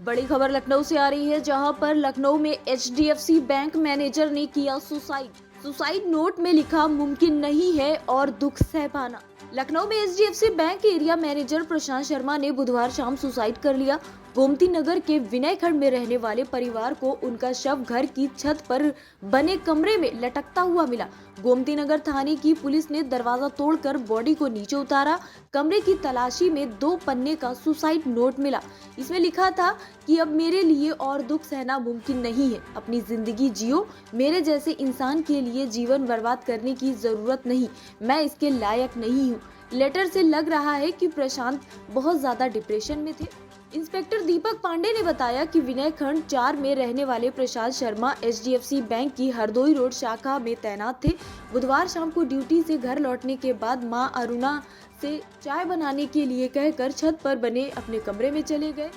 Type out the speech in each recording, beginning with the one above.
बड़ी खबर लखनऊ से आ रही है, जहां पर लखनऊ में एचडीएफसी बैंक मैनेजर ने किया सुसाइड नोट में लिखा मुमकिन नहीं है और दुख सह पाना। लखनऊ में एचडीएफसी बैंक के एरिया मैनेजर प्रशांत शर्मा ने बुधवार शाम सुसाइड कर लिया। गोमती नगर के विनय खंड में रहने वाले परिवार को उनका शव घर की छत पर बने कमरे में लटकता हुआ मिला। गोमती नगर थाने की पुलिस ने दरवाजा तोड़कर बॉडी को नीचे उतारा। कमरे की तलाशी में 2 पन्ने का सुसाइड नोट मिला। इसमें लिखा था कि अब मेरे लिए और दुख सहना मुमकिन नहीं है, अपनी जिंदगी जियो, मेरे जैसे इंसान के लिए जीवन बर्बाद करने की जरूरत नहीं, मैं इसके लायक नहीं हूँ। लेटर से लग रहा है कि प्रशांत बहुत ज्यादा डिप्रेशन में थे। इंस्पेक्टर दीपक पांडे ने बताया कि विनय खंड 4 में रहने वाले प्रशांत शर्मा एचडीएफसी बैंक की हरदोई रोड शाखा में तैनात थे। बुधवार शाम को ड्यूटी से घर लौटने के बाद मां अरुणा से चाय बनाने के लिए कहकर छत पर बने अपने कमरे में चले गए।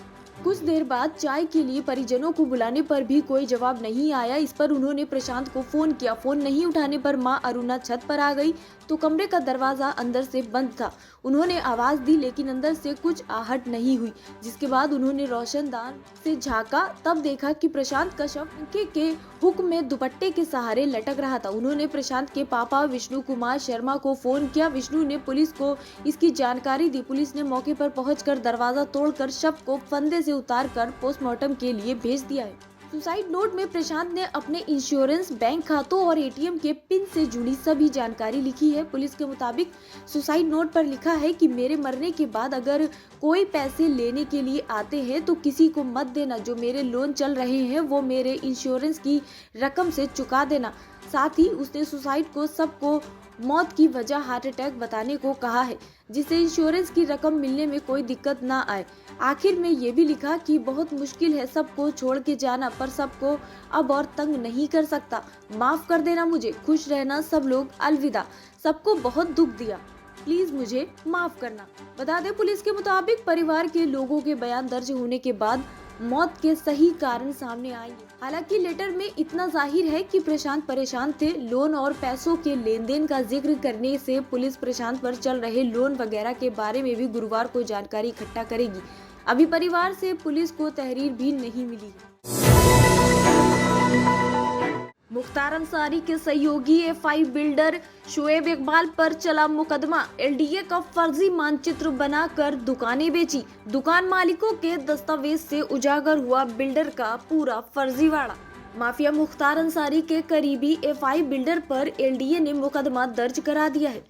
कुछ देर बाद चाय के लिए परिजनों को बुलाने पर भी कोई जवाब नहीं आया। इस पर उन्होंने प्रशांत को फोन किया। फोन नहीं उठाने पर मां अरुणा छत पर आ गई तो कमरे का दरवाजा अंदर से बंद था। उन्होंने आवाज दी लेकिन अंदर से कुछ आहट नहीं हुई, जिसके बाद उन्होंने रोशनदान से झांका, तब देखा कि प्रशांत का शव पंखे के हुक में दुपट्टे के सहारे लटक रहा था। उन्होंने प्रशांत के पापा विष्णु कुमार शर्मा को फोन किया। विष्णु ने पुलिस को इसकी जानकारी दी। पुलिस ने मौके पर पहुंचकर दरवाजा तोड़कर शव को फंदे से उतारकर पोस्टमार्टम के लिए भेज दिया है। सुसाइड नोट में प्रशांत ने अपने इंश्योरेंस, बैंक खातों और एटीएम के पिन से जुड़ी सभी जानकारी लिखी है। पुलिस के मुताबिक सुसाइड नोट पर लिखा है कि मेरे मरने के बाद अगर कोई पैसे लेने के लिए आते हैं तो किसी को मत देना, जो मेरे लोन चल रहे हैं वो मेरे इंश्योरेंस की रकम से चुका देना। साथ ही उसने सुसाइड को सबको मौत की वजह हार्ट अटैक बताने को कहा है, जिससे इंश्योरेंस की रकम मिलने में कोई दिक्कत ना आए। आखिर में ये भी लिखा कि बहुत मुश्किल है सबको छोड़ के जाना, पर सबको अब और तंग नहीं कर सकता, माफ कर देना मुझे, खुश रहना सब लोग, अलविदा, सबको बहुत दुख दिया, प्लीज मुझे माफ करना। बता दें, पुलिस के मुताबिक परिवार के लोगों के बयान दर्ज होने के बाद मौत के सही कारण सामने आएंगे। हालांकि लेटर में इतना जाहिर है कि प्रशांत परेशान थे। लोन और पैसों के लेन देन का जिक्र करने से पुलिस प्रशांत पर चल रहे लोन वगैरह के बारे में भी गुरुवार को जानकारी इकट्ठा करेगी। अभी परिवार से पुलिस को तहरीर भी नहीं मिली है। मुख्तार अंसारी के सहयोगी एफआई बिल्डर शोएब इकबाल पर चला मुकदमा। एलडीए का फर्जी मानचित्र बनाकर दुकानें बेची। दुकान मालिकों के दस्तावेज से उजागर हुआ बिल्डर का पूरा फर्जीवाड़ा। माफिया मुख्तार अंसारी के करीबी एफआई बिल्डर पर एलडीए ने मुकदमा दर्ज करा दिया है।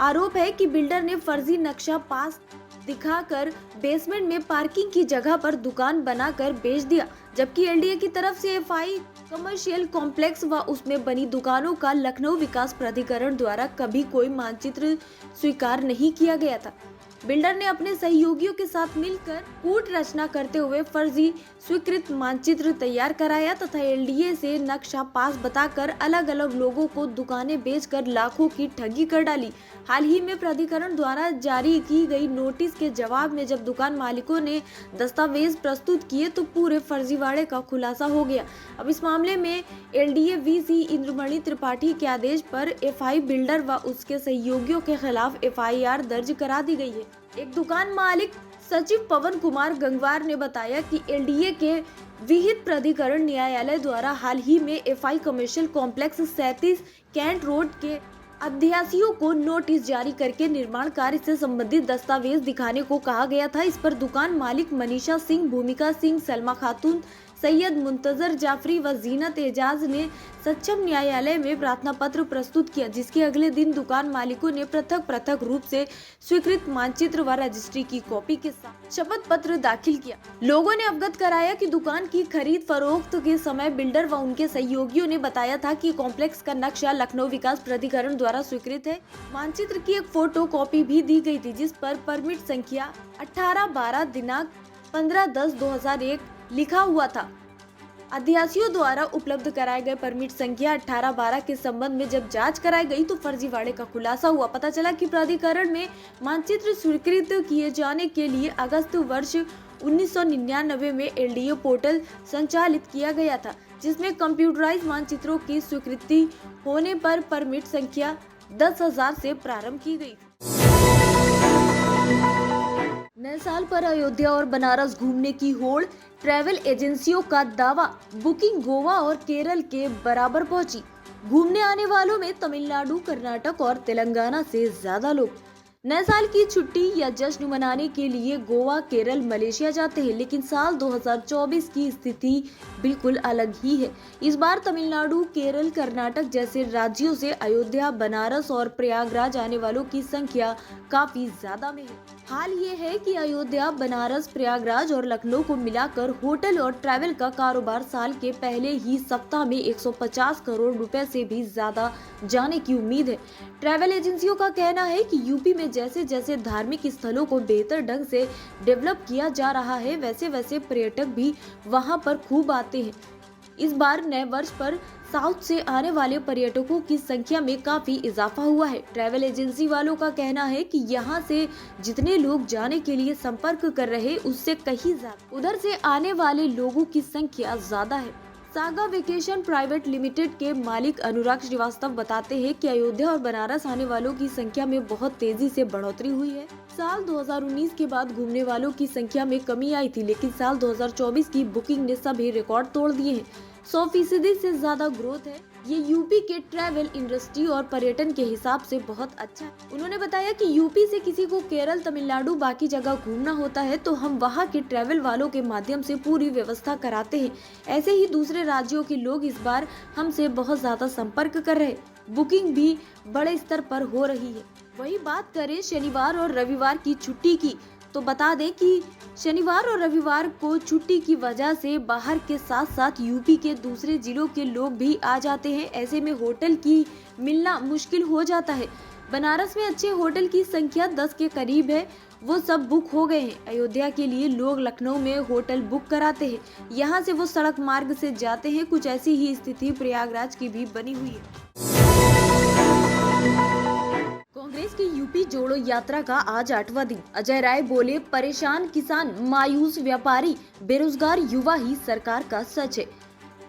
आरोप है कि बिल्डर ने फर्जी नक्शा पास दिखाकर बेसमेंट में पार्किंग की जगह पर दुकान बनाकर बेच दिया, जबकि एलडीए की तरफ से एफआई कमर्शियल कॉम्प्लेक्स व उसमें बनी दुकानों का लखनऊ विकास प्राधिकरण द्वारा कभी कोई मानचित्र स्वीकार नहीं किया गया था। बिल्डर ने अपने सहयोगियों के साथ मिलकर कूट रचना करते हुए फर्जी स्वीकृत मानचित्र तैयार कराया तथा एलडीए से नक्शा पास बताकर अलग अलग लोगों को दुकानें बेचकर लाखों की ठगी कर डाली। हाल ही में प्राधिकरण द्वारा जारी की गई नोटिस के जवाब में जब दुकान मालिकों ने दस्तावेज प्रस्तुत किए तो पूरे फर्जीवाड़े का खुलासा हो गया। अब इस मामले में एलडीए वीसी इंद्रमणि त्रिपाठी के आदेश पर एफआई बिल्डर व उसके सहयोगियों के खिलाफ एफआईआर दर्ज करा दी गई है। एक दुकान मालिक सचिव पवन कुमार गंगवार ने बताया कि एलडीए के विहित प्राधिकरण न्यायालय द्वारा हाल ही में FI commercial complex 37 cantt road के अध्यासियों को नोटिस जारी करके निर्माण कार्य से संबंधित दस्तावेज दिखाने को कहा गया था। इस पर दुकान मालिक मनीषा सिंह, भूमिका सिंह, सलमा खातून, सैयद मुंतजर जाफरी व जीनत एजाज ने सक्षम न्यायालय में प्रार्थना पत्र प्रस्तुत किया, जिसके अगले दिन दुकान मालिकों ने पृथक रूप से स्वीकृत मानचित्र व रजिस्ट्री की कॉपी के साथ शपथ पत्र दाखिल किया। लोगों ने अवगत कराया कि दुकान की खरीद फरोख्त के समय बिल्डर व उनके सहयोगियों ने बताया था कि कॉम्प्लेक्स का नक्शा लखनऊ विकास प्राधिकरण द्वारा स्वीकृत है। मानचित्र की एक फोटो कॉपी भी दी गई थी, जिस पर परमिट संख्या 18/12 दिनांक 15/10/2001 लिखा हुआ था। अध्यासियों द्वारा उपलब्ध कराए गए परमिट संख्या 18/12 के संबंध में जब जांच कराई गई तो फर्जीवाड़े का खुलासा हुआ। पता चला कि प्राधिकरण में मानचित्र स्वीकृत किए जाने के लिए अगस्त वर्ष 1999 में एलडीए पोर्टल संचालित किया गया था, जिसमें कंप्यूटराइज मानचित्रों की स्वीकृति होने पर परमिट संख्या 10,000 से प्रारंभ की गई। नए साल पर अयोध्या और बनारस घूमने की होड़, ट्रैवल एजेंसियों का दावा, बुकिंग गोवा और केरल के बराबर पहुंची। घूमने आने वालों में तमिलनाडु, कर्नाटक और तेलंगाना से ज्यादा लोग नए साल की छुट्टी या जश्न मनाने के लिए गोवा, केरल, मलेशिया जाते हैं, लेकिन साल 2024 की स्थिति बिल्कुल अलग ही है। इस बार तमिलनाडु, केरल, कर्नाटक जैसे राज्यों से अयोध्या, बनारस और प्रयागराज आने वालों की संख्या काफी ज्यादा में है। हाल ये है कि अयोध्या, बनारस, प्रयागराज और लखनऊ को मिलाकर होटल और ट्रैवल का कारोबार साल के पहले ही सप्ताह में 150 करोड़ रुपए से भी ज्यादा जाने की उम्मीद है। ट्रैवल एजेंसियों का कहना है कि यूपी में जैसे जैसे धार्मिक स्थलों को बेहतर ढंग से डेवलप किया जा रहा है, वैसे वैसे पर्यटक भी वहां पर खूब आते हैं। इस बार नए वर्ष पर साउथ से आने वाले पर्यटकों की संख्या में काफी इजाफा हुआ है। ट्रैवल एजेंसी वालों का कहना है कि यहां से जितने लोग जाने के लिए संपर्क कर रहे, उससे कहीं ज्यादा उधर से आने वाले लोगों की संख्या ज्यादा है। सागा वेकेशन प्राइवेट लिमिटेड के मालिक अनुराग श्रीवास्तव बताते हैं कि अयोध्या और बनारस आने वालों की संख्या में बहुत तेजी से बढ़ोतरी हुई है। साल 2019 के बाद घूमने वालों की संख्या में कमी आई थी, लेकिन साल 2024 की बुकिंग ने सभी रिकॉर्ड तोड़ दिए हैं। 100% से ज्यादा ग्रोथ है। ये यूपी के ट्रैवल इंडस्ट्री और पर्यटन के हिसाब से बहुत अच्छा है। उन्होंने बताया कि यूपी से किसी को केरल, तमिलनाडु, बाकी जगह घूमना होता है तो हम वहाँ के ट्रैवल वालों के माध्यम से पूरी व्यवस्था कराते हैं। ऐसे ही दूसरे राज्यों के लोग इस बार हमसे बहुत ज्यादा संपर्क कर रहे, बुकिंग भी बड़े स्तर पर हो रही है। वही बात करें शनिवार और रविवार की छुट्टी की, तो बता दें कि शनिवार और रविवार को छुट्टी की वजह से बाहर के साथ साथ यूपी के दूसरे जिलों के लोग भी आ जाते हैं। ऐसे में होटल की मिलना मुश्किल हो जाता है। बनारस में अच्छे होटल की संख्या 10 के करीब है, वो सब बुक हो गए हैं। अयोध्या के लिए लोग लखनऊ में होटल बुक कराते हैं, यहाँ से वो सड़क मार्ग से जाते हैं। कुछ ऐसी ही स्थिति प्रयागराज की भी बनी हुई है। कांग्रेस की यूपी जोड़ो यात्रा का आज 8वां दिन। अजय राय बोले, परेशान किसान, मायूस व्यापारी, बेरोजगार युवा ही सरकार का सच है।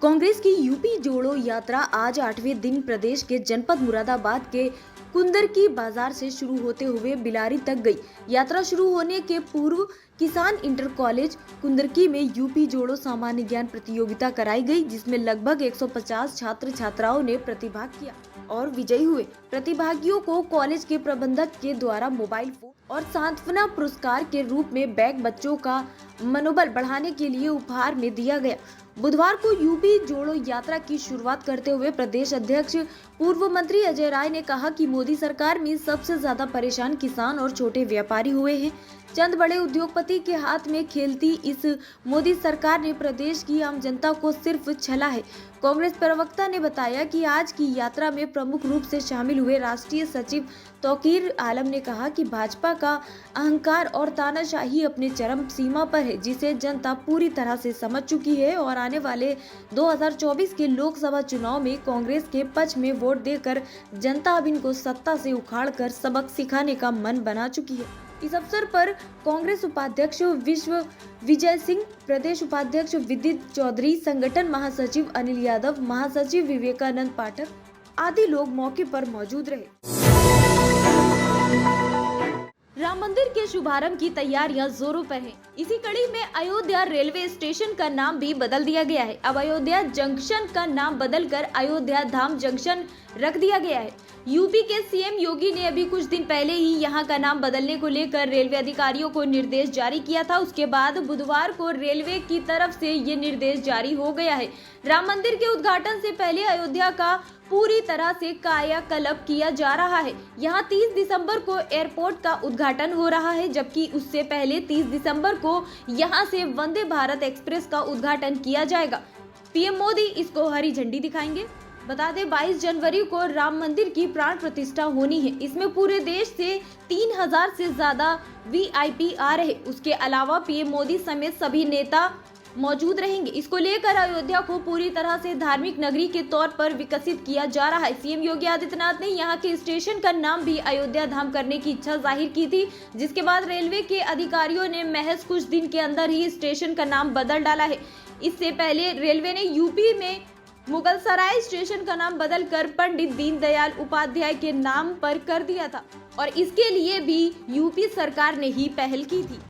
कांग्रेस की यूपी जोड़ो यात्रा आज 8वें दिन प्रदेश के जनपद मुरादाबाद के कुंदरकी बाजार से शुरू होते हुए बिलारी तक गई। यात्रा शुरू होने के पूर्व किसान इंटर कॉलेज कुंदरकी में यूपी जोड़ो सामान्य ज्ञान प्रतियोगिता कराई गई, जिसमें लगभग 150 छात्र छात्राओं ने प्रतिभाग किया और विजयी हुए। प्रतिभागियों को कॉलेज के प्रबंधक के द्वारा मोबाइल फोन और सांत्वना पुरस्कार के रूप में बैग बच्चों का मनोबल बढ़ाने के लिए उपहार में दिया गया। बुधवार को यूपी जोड़ो यात्रा की शुरुआत करते हुए प्रदेश अध्यक्ष पूर्व मंत्री अजय राय ने कहा कि मोदी सरकार में सबसे ज्यादा परेशान किसान और छोटे व्यापारी हुए हैं। चंद बड़े उद्योगपति के हाथ में खेलती इस मोदी सरकार ने प्रदेश की आम जनता को सिर्फ छला है। कांग्रेस प्रवक्ता ने बताया कि आज की यात्रा में प्रमुख रूप से शामिल हुए राष्ट्रीय सचिव तौकीर आलम ने कहा कि भाजपा का अहंकार और तानाशाही अपने चरम सीमा पर है, जिसे जनता पूरी तरह से समझ चुकी है और आने वाले 2024 के लोकसभा चुनाव में कांग्रेस के पक्ष में वोट देकर जनता अब इनको सत्ता से उखाड़कर सबक सिखाने का मन बना चुकी है। इस अवसर पर कांग्रेस उपाध्यक्ष विश्व विजय सिंह, प्रदेश उपाध्यक्ष विदित चौधरी, संगठन महासचिव अनिल यादव, महासचिव विवेकानंद पाठक आदि लोग मौके पर मौजूद रहे। राम मंदिर के शुभारंभ की तैयारियां जोरों पर हैं। इसी कड़ी में अयोध्या रेलवे स्टेशन का नाम भी बदल दिया गया है। अब अयोध्या जंक्शन का नाम बदलकर अयोध्या धाम जंक्शन रख दिया गया है। यूपी के सीएम योगी ने अभी कुछ दिन पहले ही यहां का नाम बदलने को लेकर रेलवे अधिकारियों को निर्देश जारी किया था। उसके बाद बुधवार को रेलवे की तरफ से ये निर्देश जारी हो गया है। राम मंदिर के उद्घाटन से पहले अयोध्या का पूरी तरह से कायाकल्प किया जा रहा है। यहाँ 30 दिसंबर को एयरपोर्ट का उद्घाटन हो रहा है, जबकि उससे पहले 30 दिसंबर को यहाँ से वंदे भारत एक्सप्रेस का उद्घाटन किया जाएगा। पीएम मोदी इसको हरी झंडी दिखाएंगे। बता दें 22 जनवरी को राम मंदिर की प्राण प्रतिष्ठा होनी है। इसमें पूरे देश से 3000 से ज्यादा वीआईपी आ रहे। उसके अलावा पीएम मोदी समेत सभी नेता मौजूद रहेंगे। इसको लेकर अयोध्या को पूरी तरह से धार्मिक नगरी के तौर पर विकसित किया जा रहा है। सीएम योगी आदित्यनाथ ने यहाँ के स्टेशन का नाम भी अयोध्या धाम करने की इच्छा जाहिर की थी, जिसके बाद रेलवे के अधिकारियों ने महज कुछ दिन के अंदर ही स्टेशन का नाम बदल डाला है। इससे पहले रेलवे ने यूपी में मुगलसराय स्टेशन का नाम बदलकर पंडित दीनदयाल उपाध्याय के नाम पर कर दिया था और इसके लिए भी यूपी सरकार ने ही पहल की थी।